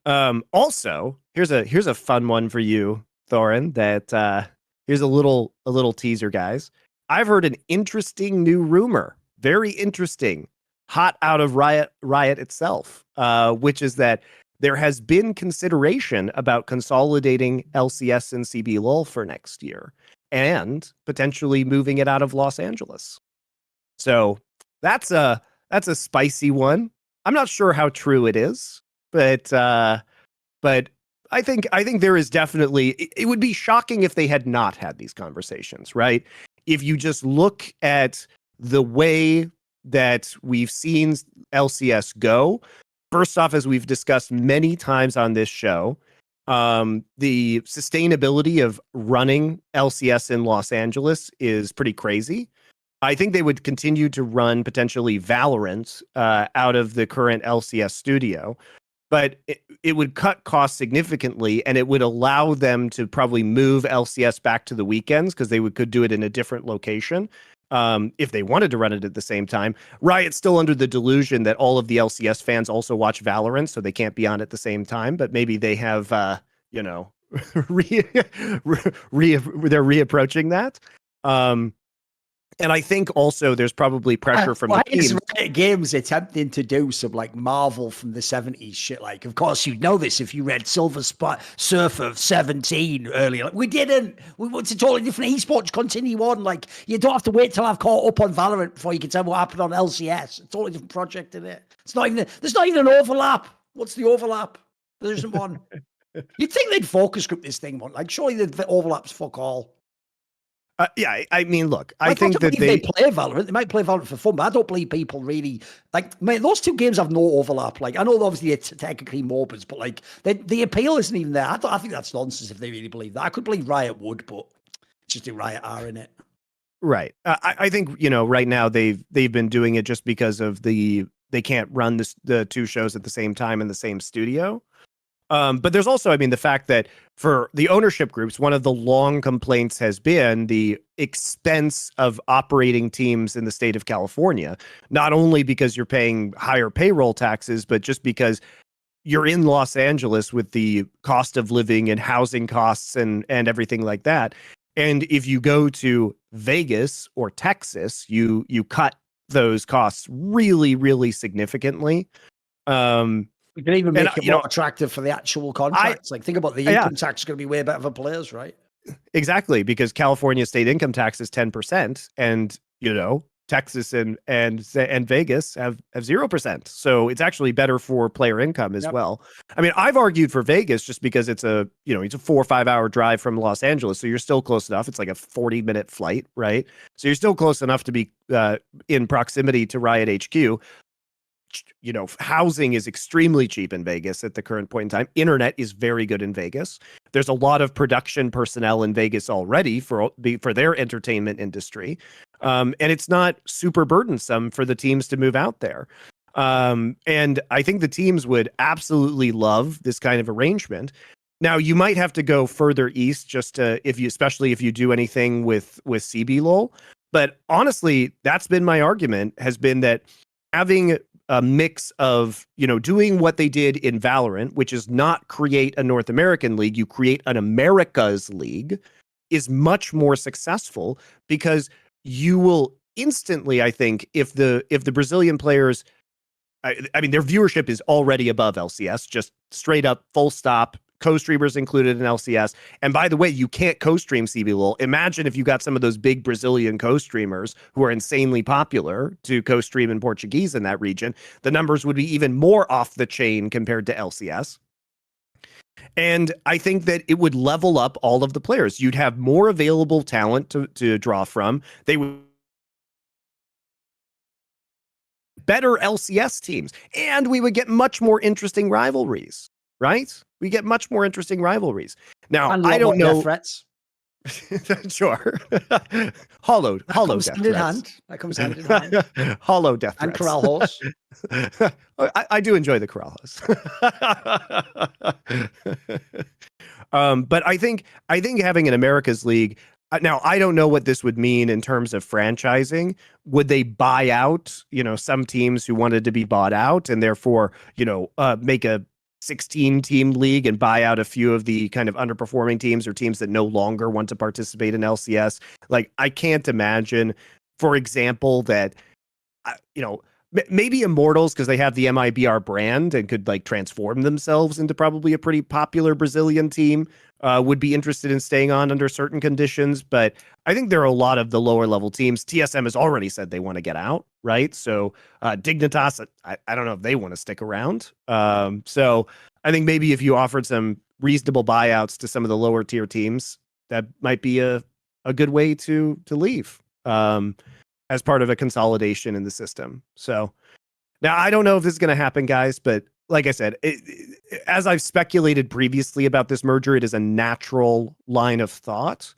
Also, here's a fun one for you, Thorin. Here's a little teaser, guys. I've heard an interesting new rumor, very interesting, hot out of Riot itself, which is that there has been consideration about consolidating LCS and CBLoL for next year and potentially moving it out of Los Angeles. So that's a spicy one. I'm not sure how true it is, but I think there is definitely it would be shocking if they had not had these conversations, right? If you just look at the way that we've seen LCS go, first off, as we've discussed many times on this show, the sustainability of running LCS in Los Angeles is pretty crazy. I think they would continue to run potentially Valorant out of the current LCS studio, but it would cut costs significantly, and it would allow them to probably move LCS back to the weekends because could do it in a different location if they wanted to run it at the same time. Riot's still under the delusion that all of the LCS fans also watch Valorant, so they can't be on at the same time, but maybe they have, they're reapproaching that. And I think also there's probably pressure from the teams. Riot Games attempting to do some like Marvel from the 70s shit. Like, of course, you'd know this if you read Silver Surfer 17 earlier. Like, we didn't. It's a totally different esports. Continue on. Like, you don't have to wait till I've caught up on Valorant before you can tell what happened on LCS. It's a totally different project, isn't it? There's not even an overlap. What's the overlap? There isn't one. You'd think they'd focus group this thing, like, surely the overlaps fuck all. Yeah, I mean, look, I think that they play Valorant. They might play Valorant for fun, but I don't believe people really like. Mate, those two games have no overlap. Like, I know obviously it's technically MOBAs, but like the appeal isn't even there. I think that's nonsense if they really believe that. I could believe Riot would, but it's just the Riot are in it. Right. I think right now they've been doing it just because of they can't run the two shows at the same time in the same studio. But there's also, I mean, the fact that for the ownership groups, one of the long complaints has been the expense of operating teams in the state of California, not only because you're paying higher payroll taxes, but just because you're in Los Angeles with the cost of living and housing costs and everything like that. And if you go to Vegas or Texas, you cut those costs really, really significantly. We can even make it more attractive for the actual contracts. Like, think about the income tax is going to be way better for players, right? Exactly, because California state income tax is 10%, and Texas and Vegas have 0%. So it's actually better for player income as well. I mean, I've argued for Vegas just because it's a 4 or 5 hour drive from Los Angeles, so you're still close enough. It's like a 40-minute flight, right? So you're still close enough to be in proximity to Riot HQ. Housing is extremely cheap in Vegas at the current point in time. Internet is very good in Vegas. There's a lot of production personnel in Vegas already for their entertainment industry. And it's not super burdensome for the teams to move out there. And I think the teams would absolutely love this kind of arrangement. Now, you might have to go further east just to, especially if you do anything with CBLoL. But honestly, that's been my argument, has been that having a mix of, doing what they did in Valorant, which is not create a North American league, you create an America's league, is much more successful because you will instantly, I think, if the Brazilian players, I mean, their viewership is already above LCS, just straight up, full stop. Co-streamers included in LCS. And by the way, you can't co-stream CBLoL. Imagine if you got some of those big Brazilian co-streamers who are insanely popular to co-stream in Portuguese in that region. The numbers would be even more off the chain compared to LCS. And I think that it would level up all of the players. You'd have more available talent to draw from. They would better LCS teams. And we would get much more interesting rivalries. Right? We get much more interesting rivalries. Now, I don't know. Threats. Sure. Hollow death threats. That comes hand in hand. Hollow death and threats. Corral Horse. I do enjoy the Corral Horse. But I think having an America's League. Now, I don't know what this would mean in terms of franchising. Would they buy out, some teams who wanted to be bought out and therefore, make a 16-team league and buy out a few of the kind of underperforming teams or teams that no longer want to participate in LCS. Like, I can't imagine, for example, that, maybe Immortals, because they have the MIBR brand and could like transform themselves into probably a pretty popular Brazilian team, would be interested in staying on under certain conditions. But I think there are a lot of the lower level teams. TSM has already said they want to get out, right? So Dignitas, I don't know if they want to stick around. So I think maybe if you offered some reasonable buyouts to some of the lower tier teams, that might be a good way to leave. As part of a consolidation in the system. So now I don't know if this is going to happen, guys, but like I said, as I've speculated previously about this merger, it is a natural line of thought.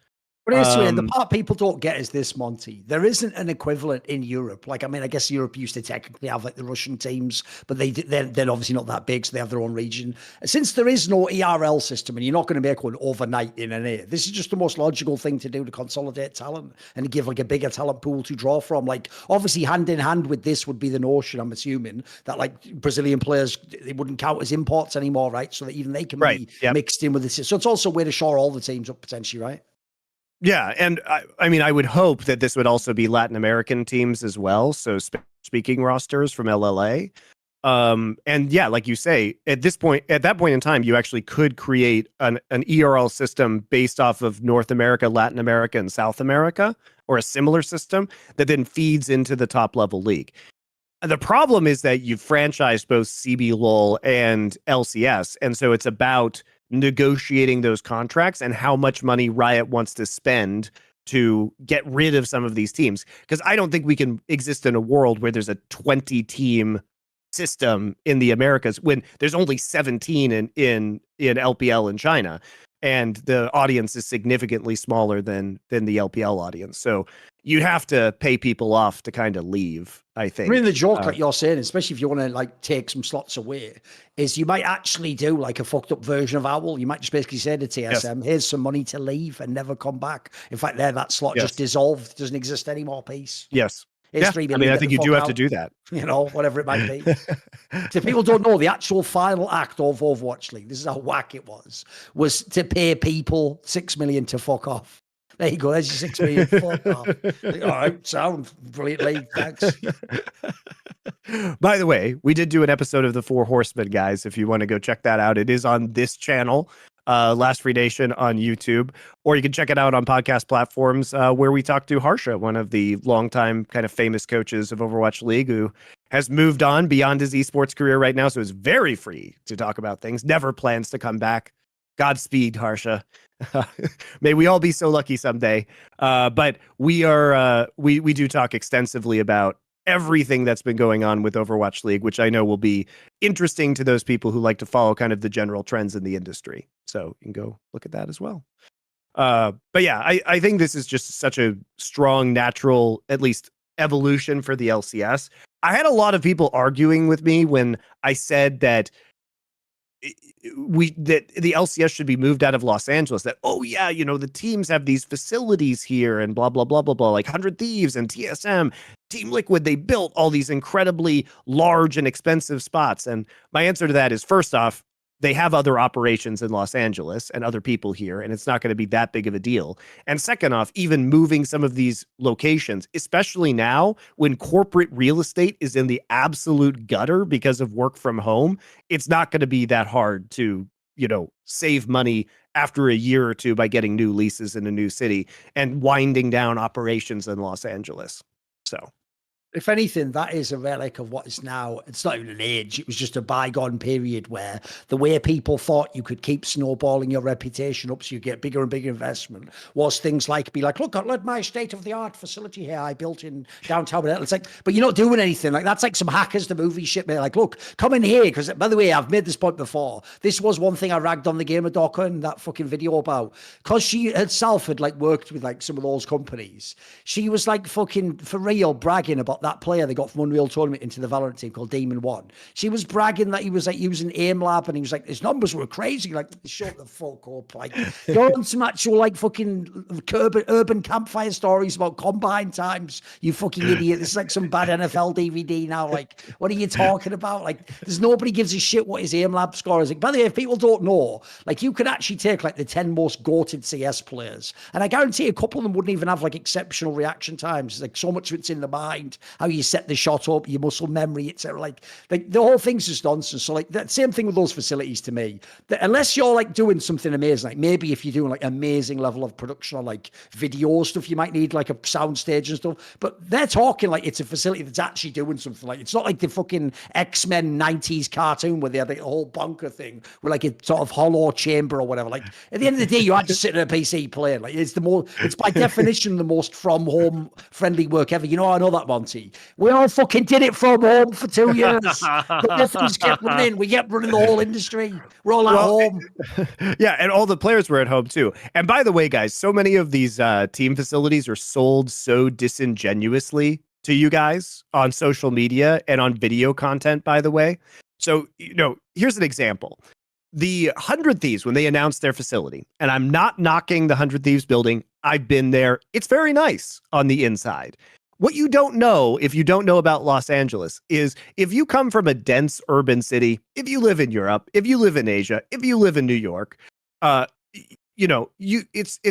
But the part people don't get is this, Monty. There isn't an equivalent in Europe. Like, I mean, I guess Europe used to technically have like the Russian teams, but they're obviously not that big, so they have their own region. Since there is no ERL system, and you're not going to make one overnight in NA, this is just the most logical thing to do to consolidate talent and to give like a bigger talent pool to draw from. Like, obviously, hand in hand with this would be the notion, I'm assuming, that like Brazilian players, they wouldn't count as imports anymore, right? So that even they can be mixed in with this. So it's also a way to shore all the teams up potentially, right? Yeah, and I mean, I would hope that this would also be Latin American teams as well. So speaking rosters from LLA. And yeah, like you say, at that point in time, you actually could create an ERL system based off of North America, Latin America, and South America, or a similar system that then feeds into the top level league. The problem is that you've franchised both CBLoL and LCS, and so it's about negotiating those contracts and how much money Riot wants to spend to get rid of some of these teams. Because I don't think we can exist in a world where there's a 20-team system in the Americas when there's only 17 in LPL in China, and the audience is significantly smaller than the LPL audience. So you'd have to pay people off to kind of leave, I think. I mean, the joke, like you're saying, especially if you want to like take some slots away, is you might actually do like a fucked up version of Owl. You might just basically say to TSM, here's some money to leave and never come back. In fact, that slot just dissolved, doesn't exist anymore, peace. Yes. Yeah. I mean, I think you do have to do that. You know, whatever it might be. So people don't know, the actual final act of Overwatch League, this is how whack it was to pay people 6 million to fuck off. There you go. There's your 6 million. Fuck off. Like, all right, sound brilliant league. Thanks. By the way, we did do an episode of the Four Horsemen, guys. If you want to go check that out, it is on this channel, Last Free Nation on YouTube, or you can check it out on podcast platforms where we talked to Harsha, one of the longtime kind of famous coaches of Overwatch League, who has moved on beyond his esports career right now, so is very free to talk about things. Never plans to come back. Godspeed, Harsha. May we all be so lucky someday. But we do talk extensively about everything that's been going on with Overwatch League, which I know will be interesting to those people who like to follow kind of the general trends in the industry. So you can go look at that as well. But yeah, I think this is just such a strong, natural, at least evolution for the LCS. I had a lot of people arguing with me when I said that the LCS should be moved out of Los Angeles, that, oh yeah, the teams have these facilities here and blah, blah, blah, blah, blah, like 100 Thieves and TSM, Team Liquid, they built all these incredibly large and expensive spots. And my answer to that is, first off, they have other operations in Los Angeles and other people here, and it's not going to be that big of a deal. And second off, even moving some of these locations, especially now when corporate real estate is in the absolute gutter because of work from home, it's not going to be that hard to, save money after a year or two by getting new leases in a new city and winding down operations in Los Angeles. So, if anything, that is a relic of what is now, it's not even an age, it was just a bygone period where the way people thought you could keep snowballing your reputation up so you get bigger and bigger investment was things like, be like, look, I led my state-of-the-art facility here I built in downtown. It's like, but you're not doing anything. Like, that's like some Hackers the movie shit, man. Like, look, come in here, because, by the way, I've made this point before. This was one thing I ragged on the Gamer Docker in that fucking video about, because she herself had like worked with like some of those companies. She was like fucking for real bragging about that player they got from Unreal Tournament into the Valorant team called Demon One. She was bragging that he was like using aim lab, and he was like, his numbers were crazy. Like, shut the fuck up. Like, go on some actual like fucking urban campfire stories about combine times, you fucking idiot. This is like some bad NFL DVD now. Like, what are you talking about? Like, there's nobody gives a shit what his aim lab score is. Like, by the way, if people don't know, like, you could actually take like the 10 most goated CS players, and I guarantee a couple of them wouldn't even have like exceptional reaction times. It's like so much of it's in the mind, how you set the shot up, your muscle memory, etc. Like the whole thing's just nonsense. So like that same thing with those facilities to me. That unless you're like doing something amazing, like maybe if you're doing like amazing level of production or like video stuff, you might need like a sound stage and stuff. But they're talking like it's a facility that's actually doing something. Like, it's not like the fucking X-Men 90s cartoon where they had like a whole bunker thing with like a sort of hollow chamber or whatever. Like, at the end of the day, you had to sit at a PC playing. Like, it's by definition the most from home friendly work ever. You know, I know that, Monte. We all fucking did it from home for 2 years. The things kept running. We kept running the whole industry. We're all at home. Yeah, and all the players were at home too. And by the way, guys, so many of these team facilities are sold so disingenuously to you guys on social media and on video content, by the way. So, here's an example. The 100 Thieves, when they announced their facility, and I'm not knocking the 100 Thieves building, I've been there. It's very nice on the inside. What you don't know, if you don't know about Los Angeles, is if you come from a dense urban city, if you live in Europe, if you live in Asia, if you live in New York, it's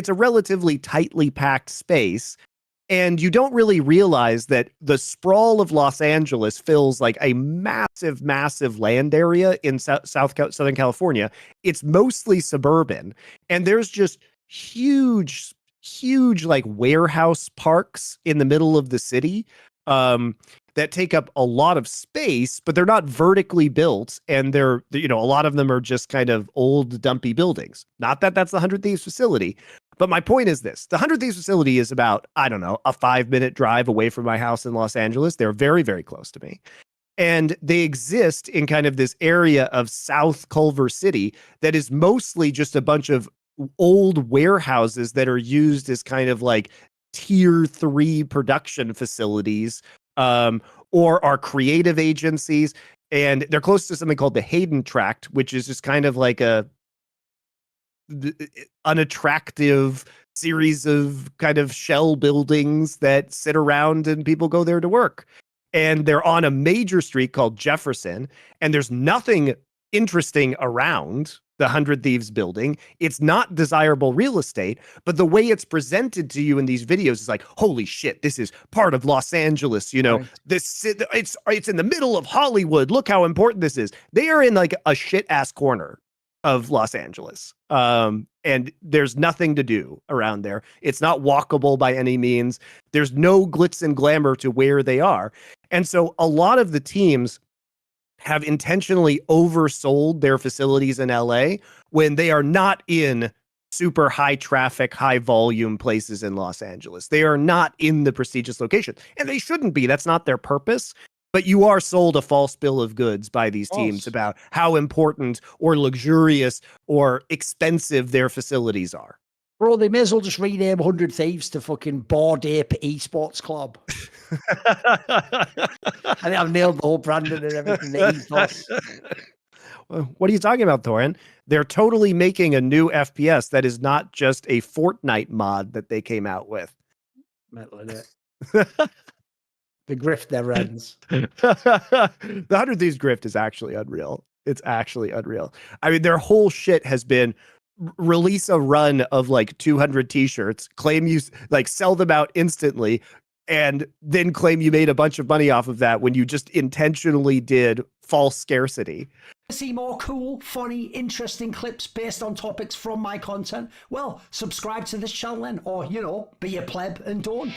a relatively tightly packed space. And you don't really realize that the sprawl of Los Angeles fills like a massive, massive land area in Southern California. It's mostly suburban. And there's just huge like warehouse parks in the middle of the city that take up a lot of space, but they're not vertically built. And they're, a lot of them are just kind of old, dumpy buildings. Not that that's the 100 Thieves facility. But my point is this. The 100 Thieves facility is about, I don't know, a 5-minute drive away from my house in Los Angeles. They're very, very close to me. And they exist in kind of this area of South Culver City that is mostly just a bunch of old warehouses that are used as kind of like tier 3 production facilities or are creative agencies. And they're close to something called the Hayden Tract, which is just kind of like a unattractive series of kind of shell buildings that sit around and people go there to work. And they're on a major street called Jefferson, and there's nothing interesting around the 100 Thieves building. It's not desirable real estate, but the way it's presented to you in these videos is like, holy shit, this is part of Los Angeles. Right. It's in the middle of Hollywood. Look how important this is. They are in like a shit ass corner of Los Angeles. And there's nothing to do around there. It's not walkable by any means. There's no glitz and glamour to where they are. And so a lot of the teams have intentionally oversold their facilities in LA when they are not in super high traffic, high volume places in Los Angeles. They are not in the prestigious location, and they shouldn't be. That's not their purpose. But you are sold a false bill of goods by these teams about how important or luxurious or expensive their facilities are. Bro, they may as well just rename 100 Thieves to fucking Bored Ape Esports Club. I think I've nailed the whole branding and everything. What are you talking about, Thorin? They're totally making a new FPS that is not just a Fortnite mod that they came out with. Metal in it. The grift never ends. The 100 Thieves grift is actually unreal. It's actually unreal. I mean, their whole shit has been release a run of like 200 t-shirts, claim you like sell them out instantly, and then claim you made a bunch of money off of that when you just intentionally did false scarcity. See more cool, funny, interesting clips based on topics from my content? Well, subscribe to this channel then, or, be a pleb and don't.